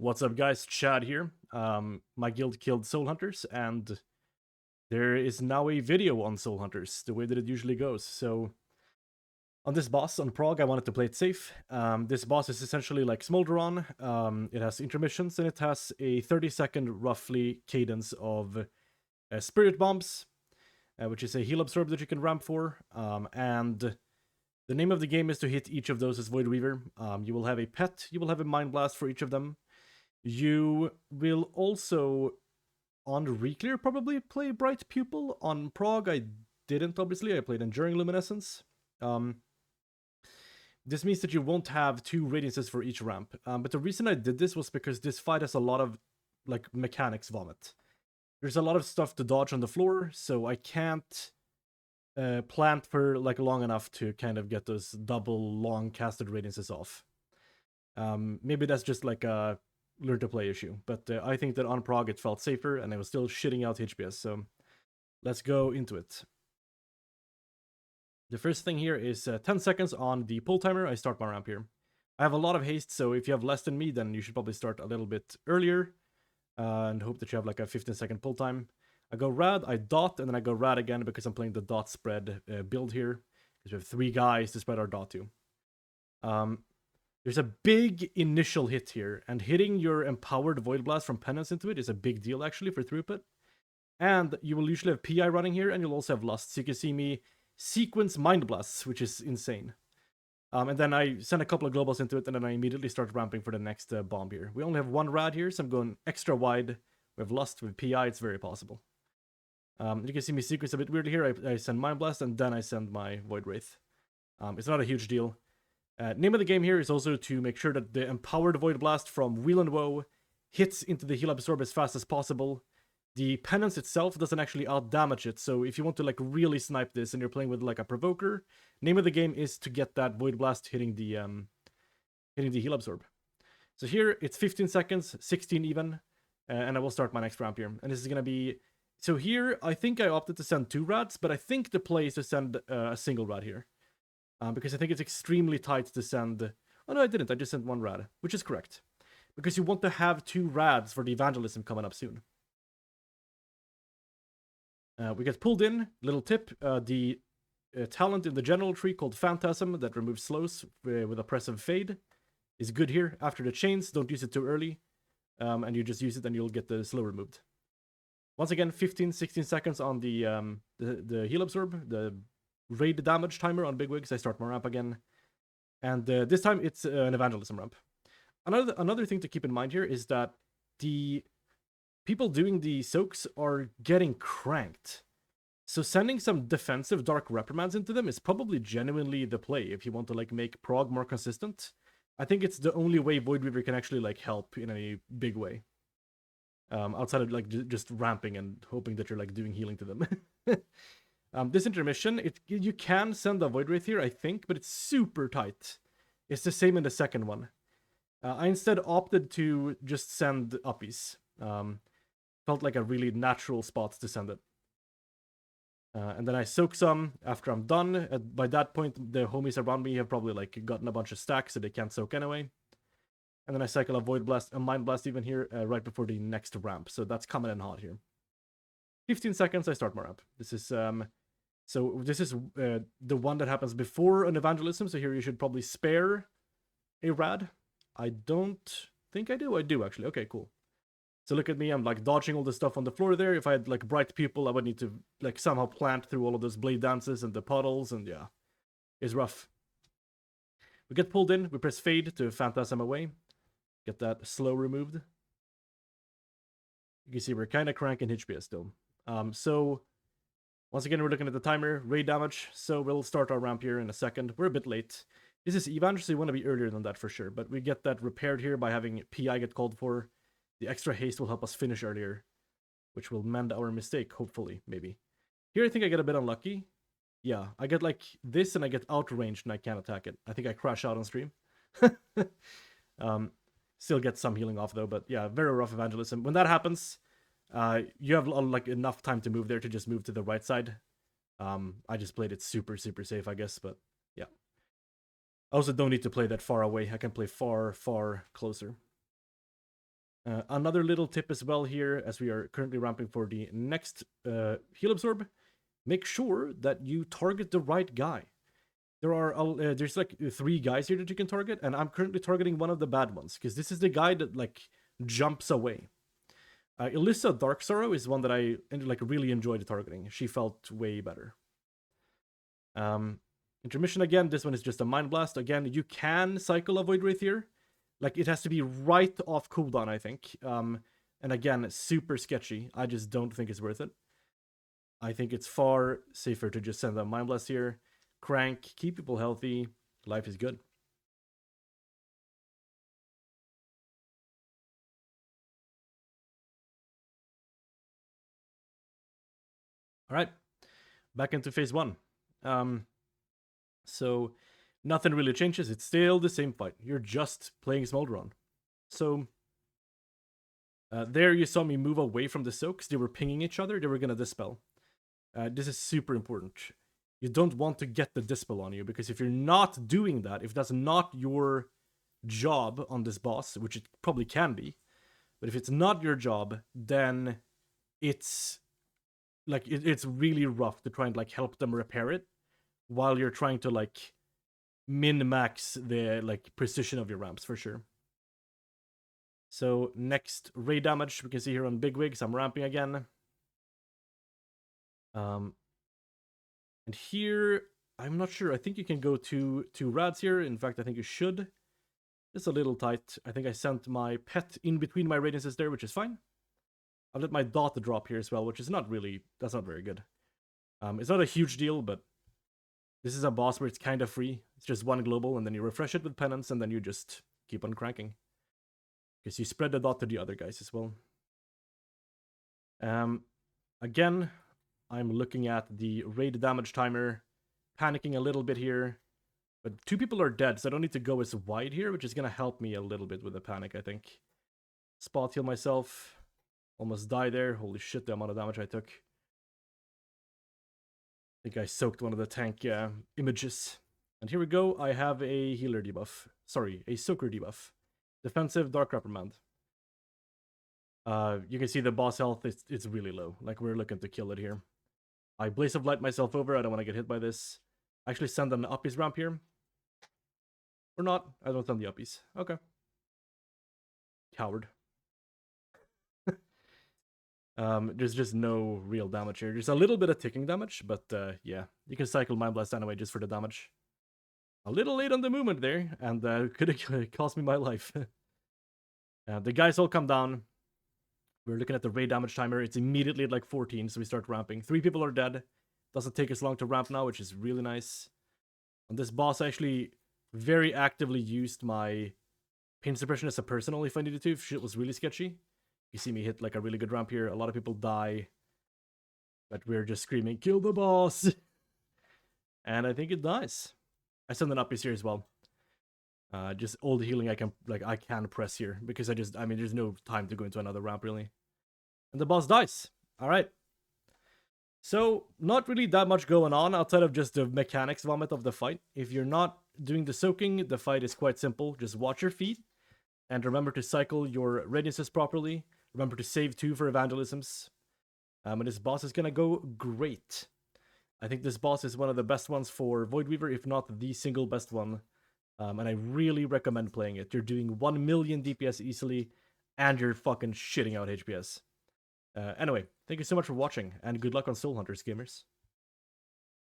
What's up, guys? Chad here. My guild killed soul hunters, and there is now a video on soul hunters, the way that it usually goes. So, on this boss on Prague, I wanted to play it safe. This boss is essentially like Smolderon. It has intermissions, and it has a 30-second, roughly, cadence of spirit bombs, which is a heal absorb that you can ramp for. And the name of the game is to hit each of those as Void Weaver. You will have a pet, you will have a Mind Blast for each of them. You will also, on Reclear, probably play Bright Pupil. On Prague, I didn't, obviously. I played Enduring Luminescence. This means that you won't have 2 radiances for each ramp. But the reason I did this was because this fight has a lot of, like, mechanics vomit. There's a lot of stuff to dodge on the floor, so I can't plant for, like, long enough to kind of get those double long casted radiances off. Maybe that's just, like, a learn to play issue, but I think that on Prague it felt safer and I was still shitting out HPS, so let's go into it. The first thing here is 10 seconds on the pull timer. I start my ramp here. I have a lot of haste, so if you have less than me, then you should probably start a little bit earlier and hope that you have like a 15-second pull time. I go rad, I dot, and then I go rad again because I'm playing the dot spread build here, because we have 3 guys to spread our dot to. There's a big initial hit here, and hitting your empowered Void Blast from Penance into it is a big deal, actually, for throughput. And you will usually have PI running here, and you'll also have Lust, so you can see me sequence Mind Blasts, which is insane. And then I send a couple of globals into it, and then I immediately start ramping for the next bomb here. We only have 1 rad here, so I'm going extra wide. We have Lust, with PI, it's very possible. You can see me sequence a bit weirdly here. I send Mind Blast, and then I send my Void Wraith. It's not a huge deal. Name of the game here is also to make sure that the empowered Void Blast from Wheel and Woe hits into the heal absorb as fast as possible. The penance itself doesn't actually out-damage it, so if you want to like really snipe this and you're playing with like a provoker, name of the game is to get that Void Blast hitting the heal absorb. So here it's 15 seconds, 16 even, and I will start my next ramp here. And this is gonna be, so here I think I opted to send 2 rads, but I think the play is to send a single rad here. Because I think it's extremely tight to send... Oh no, I didn't. I just sent 1 rad, which is correct. Because you want to have 2 rads for the evangelism coming up soon. We get pulled in. Little tip. The talent in the general tree called Phantasm that removes slows with oppressive fade is good here. After the chains, don't use it too early. And you just use it and you'll get the slow removed. Once again, 15-16 seconds on the heal absorb, the raid damage timer on big wigs. I start my ramp again, and this time it's an evangelism ramp. Another thing to keep in mind here is that the people doing the soaks are getting cranked, so sending some defensive dark reprimands into them is probably genuinely the play if you want to like make Prague more consistent. I think it's the only way Void Weaver can actually like help in a big way, outside of like just ramping and hoping that you're like doing healing to them. This intermission, you can send a Void Wraith here, I think, but it's super tight. It's the same in the second one. I instead opted to just send uppies. Felt like a really natural spot to send it. And then I soak some after I'm done. By that point, the homies around me have probably like gotten a bunch of stacks, so they can't soak anyway. And then I cycle a Void Blast, a Mind Blast even here, right before the next ramp. So that's coming in hot here. 15 seconds, I start my ramp. This is... So this is the one that happens before an evangelism, so here you should probably spare a rad. I don't think I do. I do, actually. Okay, cool. So look at me, I'm like dodging all the stuff on the floor there. If I had like Bright Pupil, I would need to like somehow plant through all of those blade dances and the puddles, and yeah, it's rough. We get pulled in, we press fade to Phantasm away. Get that slow removed. You can see we're kind of cranking HPS still. So... Once again, we're looking at the timer, raid damage, so we'll start our ramp here in a second. We're a bit late. This is Evan, so you want to be earlier than that for sure, but we get that repaired here by having PI get called for. The extra haste will help us finish earlier, which will mend our mistake, hopefully, maybe. Here I think I get a bit unlucky. Yeah, I get like this and I get outranged and I can't attack it. I think I crash out on stream. Still get some healing off though, but yeah, very rough evangelism. When that happens... you have like enough time to move there to just move to the right side. I just played it super safe, I guess, but yeah. I also don't need to play that far away. I can play far closer. Another little tip as well here, as we are currently ramping for the next heal absorb, make sure that you target the right guy. There's like 3 guys here that you can target, and I'm currently targeting one of the bad ones, because this is the guy that like jumps away. Elissa Dark Sorrow is one that I like really enjoyed targeting. She felt way better. Intermission again, this one is just a Mind Blast. Again, you can cycle a Void Wraith here. Like, it has to be right off cooldown, I think. And again, super sketchy. I just don't think it's worth it. I think it's far safer to just send a Mind Blast here. Crank, keep people healthy. Life is good. All right, back into phase 1. So nothing really changes. It's still the same fight. You're just playing Smolderon. So there you saw me move away from the soaks. They were pinging each other. They were going to dispel. This is super important. You don't want to get the dispel on you, because if you're not doing that, if that's not your job on this boss, which it probably can be, but if it's not your job, then it's like it's really rough to try and like help them repair it while you're trying to like min-max the like precision of your ramps, for sure. So next, ray damage, we can see here on Big Wigs, I'm ramping again. And here, I'm not sure, I think you can go two rads here. In fact, I think you should. It's a little tight. I think I sent my pet in between my radiances there, which is fine. I've let my dot drop here as well, which is not really, that's not very good. It's not a huge deal, but this is a boss where it's kind of free. It's just 1 global, and then you refresh it with penance, and then you just keep on cranking. Because you spread the dot to the other guys as well. Again, I'm looking at the raid damage timer, panicking a little bit here. But 2 people are dead, so I don't need to go as wide here, which is going to help me a little bit with the panic, I think. Spot heal myself. Almost die there. Holy shit, the amount of damage I took. I think I soaked one of the tank images. And here we go. I have a healer debuff. Sorry, a soaker debuff. Defensive Dark Reprimand. You can see the boss health, it's really low. Like, we're looking to kill it here. I Blaze of Light myself over. I don't want to get hit by this. I actually send an uppies ramp here. Or not. I don't send the uppies. Okay. Coward. There's just no real damage here. There's a little bit of ticking damage, but yeah. You can cycle Mind Blast anyway just for the damage. A little late on the movement there, and could have cost me my life. The guys all come down. We're looking at the raid damage timer. It's immediately at like 14, so we start ramping. 3 people are dead. Doesn't take us long to ramp now, which is really nice. On this boss, I actually very actively used my pain suppression as a personal if I needed to, if shit was really sketchy. You see me hit like a really good ramp here. A lot of people die. But we're just screaming, kill the boss! And I think it dies. I send an uppies here as well. Just all the healing I can press here, because I mean, there's no time to go into another ramp, really. And the boss dies. Alright. So, not really that much going on outside of just the mechanics vomit of the fight. If you're not doing the soaking, the fight is quite simple. Just watch your feet, and remember to cycle your readiness properly. Remember to save 2 for evangelisms. And this boss is gonna go great. I think this boss is one of the best ones for Voidweaver, if not the single best one. And I really recommend playing it. You're doing 1 million DPS easily, and you're fucking shitting out HPS. Anyway, thank you so much for watching, and good luck on Soul Hunters, gamers.